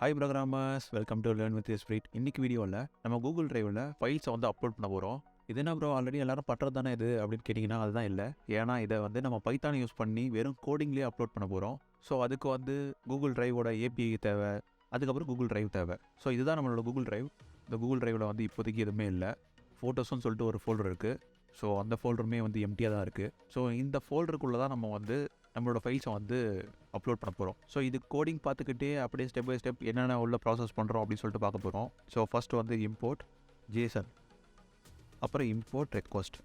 Hi programmers, welcome to learn with Esprit. இன்னைக்கு வீடியோவில் நம்ம கூகுள் டிரைவில் ஃபைல்ஸை வந்து அப்லோட் பண்ண போகிறோம். இது என்ன ப்ரோ, ஆல்ரெடி எல்லாரும் பண்ணுறது தானே இது அப்படின்னு கேட்டிங்கன்னா அதுதான் இல்லை. ஏன்னா இதை வந்து நம்ம பைத்தான் யூஸ் பண்ணி வெறும் கோடிங்லேயே அப்லோட் பண்ண போகிறோம். ஸோ அதுக்கு வந்து கூகுள் டிரைவோட ஏபிஐ தேவை, அதுக்கப்புறம் கூகுள் டிரைவ் தேவை. ஸோ இதுதான் நம்மளோட கூகுள் டிரைவ். இந்த கூகுள் டிரைவில் வந்து இப்போதைக்கு எதுவுமே இல்லை. ஃபோட்டோஸ்னு சொல்லிட்டு ஒரு ஃபோல்டர் இருக்குது. ஸோ அந்த ஃபோல்டருமே வந்து எம்டியாக தான் இருக்குது. ஸோ இந்த ஃபோல்டருக்குள்ளே தான் நம்ம வந்து நம்மளோட ஃபைல்ஸை வந்து அப்லோட் பண்ண போகிறோம். ஸோ இது கோடிங் பார்த்துக்கிட்டே அப்படியே ஸ்டெப் பை ஸ்டெப் என்னென்ன உள்ள ப்ராசஸ் பண்ணுறோம் அப்படின்னு சொல்லிட்டு பார்க்க போகிறோம். ஸோ ஃபஸ்ட்டு வந்து இம்போர்ட் JSON, அப்புறம் இம்போர்ட் ரெக்வஸ்ட்.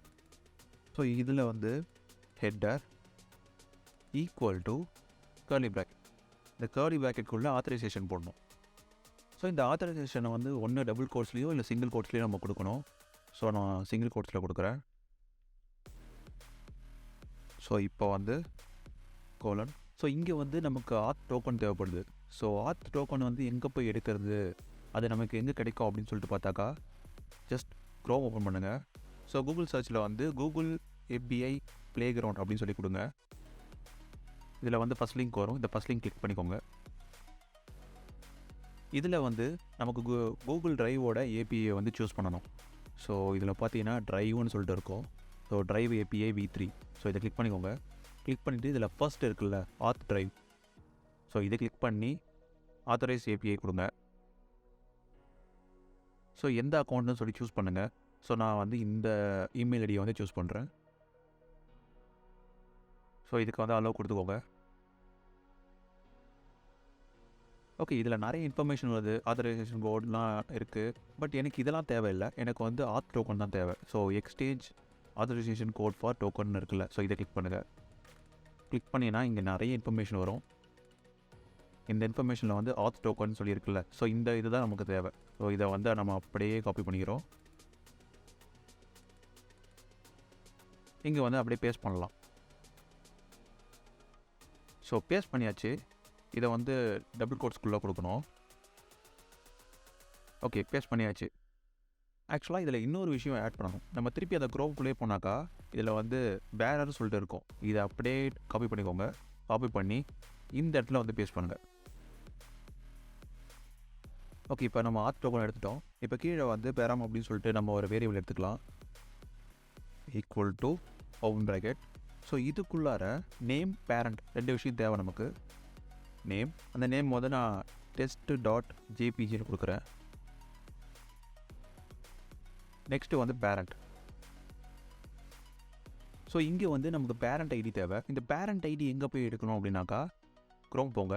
ஸோ இதில் வந்து header equal to curly bracket. இந்த கர்லி ப்ராக்கெட்டுக்குள்ளே ஆத்தரைசேஷன் போடணும். ஸோ இந்த ஆத்தரைசேஷனை வந்து ஒன்று டபுள் கோட்ஸ்லேயோ இல்லை சிங்கிள் கோட்ஸ்லேயோ நம்ம கொடுக்கணும். ஸோ நான் சிங்கிள் கோட்ஸில் கொடுக்குறேன். ஸோ இப்போ வந்து கோலன். ஸோ இங்கே வந்து நமக்கு ஆத் டோக்கன் தேவைப்படுது. ஸோ ஆத் டோக்கன் வந்து எங்கே போய் எடுக்கிறது, அது நமக்கு எங்கே கிடைக்கும் அப்படின்னு சொல்லிட்டு பார்த்தாக்கா, ஜஸ்ட் க்ரோம் ஓப்பன் பண்ணுங்கள். ஸோ கூகுள் சர்ச்சில் வந்து கூகுள் API ப்ளே கிரவுண்ட் அப்படின்னு சொல்லி கொடுங்க. இதில் வந்து ஃபஸ்ட் லிங்க் வரும். இந்த ஃபஸ்ட் லிங்க் கிளிக் பண்ணிக்கோங்க. இதில் வந்து நமக்கு கூகுள் டிரைவோட ஏபிஐ வந்து சூஸ் பண்ணணும். ஸோ இதில் பார்த்தீங்கன்னா ட்ரைவ்னு சொல்லிட்டு இருக்கும். So drive API v3. So இதை கிளிக் பண்ணிக்கோங்க. கிளிக் பண்ணிவிட்டு இதில் ஃபர்ஸ்ட் இருக்குல்ல ஆத் டிரைவ், ஸோ இதை கிளிக் பண்ணி ஆத்தரைஸ் API கொடுங்க. ஸோ எந்த அக்கௌண்ட்னு சொல்லி சூஸ் பண்ணுங்கள். ஸோ நான் வந்து இந்த இமெயில் ஐடியை வந்து சூஸ் பண்ணுறேன். ஸோ இதுக்கு வந்து அலோவ் கொடுத்துக்கோங்க. ஓகே, இதில் நிறைய இன்ஃபர்மேஷன் வருது, ஆத்தரைசேஷன் கோட்லாம் இருக்குது. பட் எனக்கு இதெல்லாம் தேவையில்லை. எனக்கு வந்து ஆத் டோக்கன் தான் தேவை. So exchange authorisation code for token இருக்குல்ல, ஸோ இதை கிளிக் பண்ணுங்கள். கிளிக் பண்ணினா இங்கே நிறைய இன்ஃபர்மேஷன் வரும். இந்த இன்ஃபர்மேஷனில் வந்து ஆத் டோக்கன் சொல்லியிருக்குல்ல, ஸோ இந்த இதுதான் நமக்கு தேவை. ஸோ இதை வந்து நம்ம அப்படியே காப்பி பண்ணிக்கிறோம். இங்கே வந்து அப்படியே பேஸ்ட் பண்ணலாம். ஸோ பேஸ்ட் பண்ணியாச்சு. இதை வந்து டபுள் கோட்ஸ்குள்ளே கொடுக்கணும். ஓகே, பேஸ்ட் பண்ணியாச்சு. ஆக்சுவலாக இதில் இன்னொரு விஷயம் ஆட் பண்ணணும். நம்ம திருப்பி அதை க்ரோவுக்குள்ளே போனாக்கா இதில் வந்து பேரர் சொல்லிட்டு இருக்கும். இதை அப்படியே காப்பி பண்ணிக்கோங்க. காப்பி பண்ணி இந்த இடத்துல வந்து பேஸ்ட் பண்ணுங்கள். ஓகே, இப்போ நம்ம ஆத் டோக்கன் எடுத்துட்டோம். இப்போ கீழே வந்து பேராம் அப்படின்னு சொல்லிட்டு நம்ம ஒரு வேரியபிள் எடுத்துக்கலாம். Equal to open bracket. So இதுக்குள்ளார நேம் பேரண்ட் ரெண்டு விஷயம் தேவை நமக்கு. நேம், அந்த நேம் வந்து நான் test.jpgன்னு கொடுக்குறேன். நெக்ஸ்ட்டு வந்து பேரண்ட். ஸோ இங்கே வந்து நமக்கு பேரண்ட் ஐடி தேவை. இந்த பேரண்ட் ஐடி எங்கே போய் எடுக்கணும் அப்படின்னாக்கா, க்ரோம் போங்க.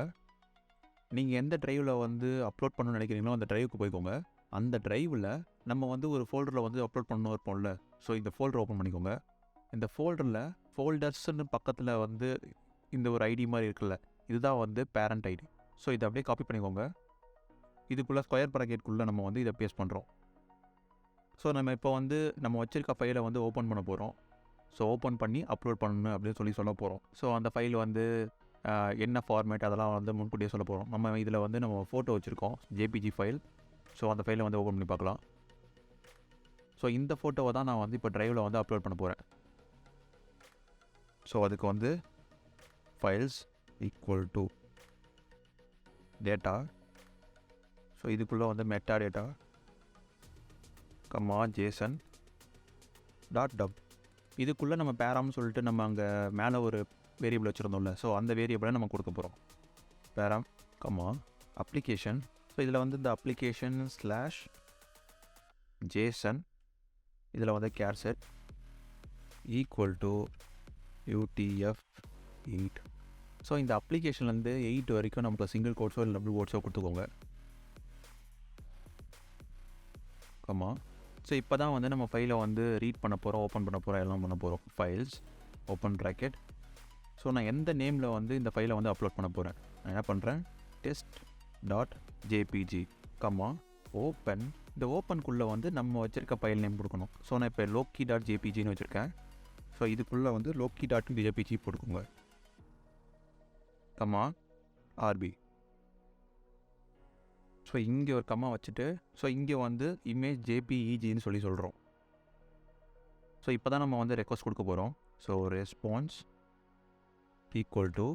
நீங்கள் எந்த ட்ரைவில் வந்து அப்லோட் பண்ணணும்னு நினைக்கிறீங்களோ அந்த ட்ரைவுக்கு போய்க்கோங்க. அந்த ட்ரைவில் நம்ம வந்து ஒரு ஃபோல்டரில் வந்து அப்லோட் பண்ணணும் இருப்போம்ல, ஸோ இந்த ஃபோல்டர் ஓப்பன் பண்ணிக்கோங்க. இந்த ஃபோல்டரில் ஃபோல்டர்ஸ்ன்னு பக்கத்தில் வந்து இந்த ஒரு ஐடி மாதிரி இருக்குல்ல, இதுதான் வந்து பேரண்ட் ஐடி. ஸோ இதை அப்படியே காப்பி பண்ணிக்கோங்க. இதுக்குள்ளே ஸ்கொயர் ப்ராக்கெட்டுக்குள்ளே நம்ம வந்து இதை பேஸ்ட் பண்ணுறோம். ஸோ நம்ம இப்போ வந்து நம்ம வச்சுருக்க ஃபைலை வந்து ஓப்பன் பண்ண போகிறோம். ஸோ ஓப்பன் பண்ணி அப்லோட் பண்ணணும் அப்படின்னு சொல்ல போகிறோம். ஸோ அந்த ஃபைல் வந்து என்ன ஃபார்மேட் அதெல்லாம் வந்து முன்கூட்டியே சொல்ல போகிறோம். நம்ம இதில் வந்து நம்ம ஃபோட்டோ வச்சுருக்கோம், JPG ஃபைல். ஸோ அந்த ஃபைலை வந்து ஓப்பன் பண்ணி பார்க்கலாம். ஸோ இந்த ஃபோட்டோவை தான் நான் வந்து இப்போ ட்ரைவில் வந்து அப்லோட் பண்ண போகிறேன். ஸோ அதுக்கு வந்து files equal to data. So இதுக்குள்ளே வந்து மெட்டா டேட்டா JSON .dub. இதுக்குள்ளே நம்ம பேராம்னு சொல்லிட்டு நம்ம அங்கே மேலே ஒரு வேரியபிள் வச்சுருந்தோம்ல, ஸோ அந்த வேரியபிளை நம்ம கொடுக்க போகிறோம். பேராம் அப்ளிகேஷன். ஸோ இதில் வந்து இந்த அப்ளிகேஷன் /JSON, இதில் வந்து கேர்செட் ஈக்குவல் டு UTF-8. ஸோ இந்த அப்ளிகேஷன்லேருந்து 8 வரைக்கும் நமக்கு சிங்கிள் கோட்ஸோ இல்லை டபுள் கோட்ஸோ கொடுத்துக்கோங்க. ஸோ இப்போ தான் வந்து நம்ம ஃபைலை வந்து ரீட் பண்ண போகிறோம், ஓப்பன் பண்ண போகிறோம், எல்லாம் பண்ண போகிறோம். Files open bracket. ஸோ நான் எந்த நேமில் வந்து இந்த ஃபைலை வந்து அப்லோட் பண்ண போகிறேன், நான் என்ன பண்ணுறேன், test.jpg ஓப்பன். இந்த ஓப்பனுக்குள்ளே வந்து நம்ம வச்சுருக்க ஃபைல் நேம் கொடுக்கணும். ஸோ நான் இப்போ loki.jpgன்னு வச்சுருக்கேன். ஸோ இதுக்குள்ளே வந்து loki.jpg போட்டுக்கோங்க. RB. ஸோ இங்கே ஒரு கம்மா வச்சுட்டு, ஸோ இங்கே வந்து இமேஜ் JPEGன்னு சொல்லி சொல்கிறோம். ஸோ இப்போ தான் நம்ம வந்து ரெக்வஸ்ட் கொடுக்க போகிறோம். So response equal to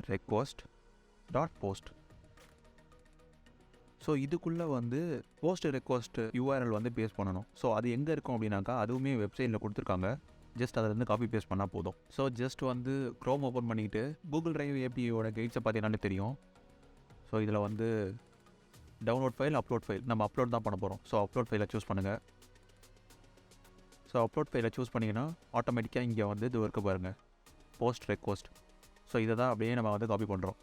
request.post. So இதுக்குள்ளே வந்து போஸ்ட் ரெக்வஸ்ட் URL வந்து பேஸ் பண்ணணும். ஸோ அது எங்கே இருக்கும் அப்படின்னாக்கா அதுவுமே வெப்சைட்டில் கொடுத்துருக்காங்க. ஜஸ்ட் அதில் இருந்து காப்பி பேஸ்ட் பண்ணால் போதும். ஸோ ஜஸ்ட் வந்து க்ரோம் ஓப்பன் பண்ணிக்கிட்டு கூகுள் டிரைவ் ஏபிஐயோட கைட்ஸை பார்த்தீங்கன்னாலே தெரியும். ஸோ இதில் வந்து டவுன்லோட் ஃபைல், அப்லோட் ஃபைல், நம்ம அப்லோட் தான் பண்ண போகிறோம். ஸோ அப்லோட் ஃபைலை சூஸ் பண்ணுங்கள். ஸோ அப்லோட் ஃபைலை சூஸ் பண்ணிங்கன்னா ஆட்டோமேட்டிக்காக இங்கே வந்து இது இருக்க பாருங்கள், போஸ்ட் ரெக்வஸ்ட். ஸோ இதை தான் அப்படியே நம்ம வந்து காப்பி பண்ணுறோம்.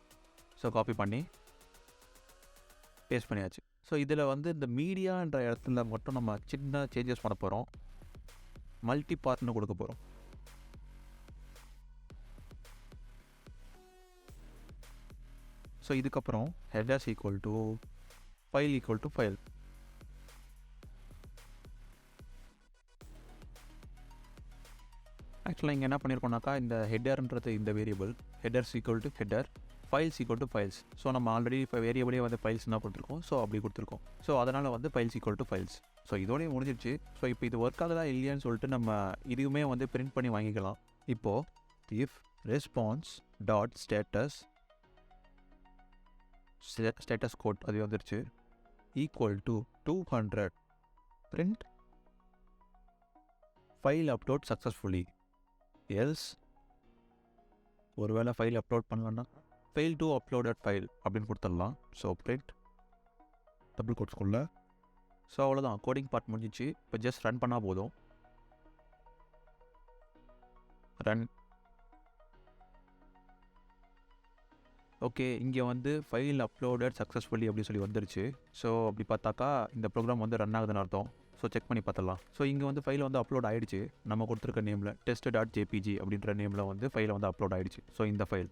ஸோ காப்பி பண்ணி பேஸ்ட் பண்ணியாச்சு. ஸோ இதில் வந்து இந்த மீடியான்ற இடத்துல மட்டும் நம்ம சின்ன சேஞ்சஸ் பண்ண போகிறோம். மல்டி பார்ட்னு கொடுக்க போகிறோம். ஸோ இதுக்கப்புறம் headers equal to file equal to file. ஆக்சுவலாக இங்கே என்ன பண்ணியிருக்கோம்னாக்கா இந்த ஹெட்டர்ன்றது இந்த variable, headers equal to header, files equal to files. So நம்ம ஆல்ரெடி இப்போ வேரியபிளே வந்து ஃபைல்ஸ் தான் கொடுத்துருக்கோம். ஸோ அப்படி கொடுத்துருக்கோம். ஸோ அதனால் வந்து files equal to files. So இதோடய முடிஞ்சிடுச்சு. ஸோ இப்போ இது ஒர்க் ஆகுதா இல்லையான்னு சொல்லிட்டு நம்ம இதுவுமே வந்து பிரிண்ட் பண்ணி வாங்கிக்கலாம். இப்போது if response dot status code அது வந்துருச்சு equal to 200 print file upload successfully. Else ஒருவேளை ஃபைல் அப்லோட் பண்ணலன்னா ஃபெயில் டு அப்லோடட் ஃபைல் அப்படின்னு கொடுத்துடலாம். ஸோ பிரிண்ட் டபுள் கோட்ஸ்குள்ள. ஸோ அவ்வளோதான், கோடிங் பார்ட் முடிஞ்சிச்சு. இப்போ ஜஸ்ட் ரன் பண்ணால் போதும். ரன். ஓகே, இங்கே வந்து ஃபைல் அப்லோடட் சக்ஸஸ்ஃபுல்லி அப்படின்னு சொல்லி வந்துருச்சு. ஸோ அப்படி பார்த்தாக்கா இந்த ப்ரோக்ராம் வந்து ரன் ஆகுதுன்னு அர்த்தம். ஸோ செக் பண்ணி பார்த்துடலாம். ஸோ இங்கே வந்து ஃபைல் வந்து அப்லோட் ஆகிடுச்சு. நம்ம கொடுத்துருக்க நேமில் test.jpg அப்படின்ற நேமில் வந்து ஃபைலை வந்து அப்லோட் ஆகிடுச்சு. ஸோ இந்த ஃபைல்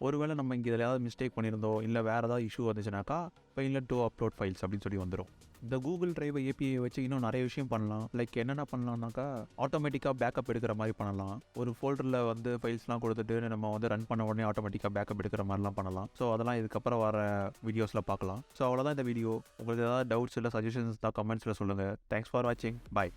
ஒருவேளை நம்ம இங்கே இதில் ஏதாவது மிஸ்டேக் பண்ணியிருந்தோம், இல்லை வேறு ஏதாவது இஷ்யூ வந்துச்சுனாக்கா ஃபைலில் டூ அப்லோட் ஃபைல்ஸ் அப்படின்னு சொல்லி வந்துடும். இந்த கூகுள் டிரைவ் ஏபிஐ வச்சு இன்னும் நிறைய விஷயம் பண்ணலாம். லைக் என்னென்ன பண்ணலாம்னாக்கா ஆட்டோமேட்டிக்காக பேக்கப் எடுக்கிற மாதிரி பண்ணலாம். ஒரு ஃபோல்டரில் வந்து ஃபைல்ஸ்லாம் கொடுத்துட்டு நம்ம வந்து ரன் பண்ண உடனே ஆட்டோமேட்டிக்காக பேக்கப் எடுக்கிற மாதிரிலாம் பண்ணலாம். ஸோ அதெல்லாம் இதுக்கப்புறம் வர வீடியோஸில் பார்க்கலாம். ஸோ அவ்வளோதான் இந்த வீடியோ. உங்களுக்கு ஏதாவது டவுட்ஸ் இல்லை சஜஷன்ஸ் தான் கமெண்ட்ஸில் சொல்லுங்கள். தேங்க்ஸ் ஃபார் வாட்சிங். பாய்.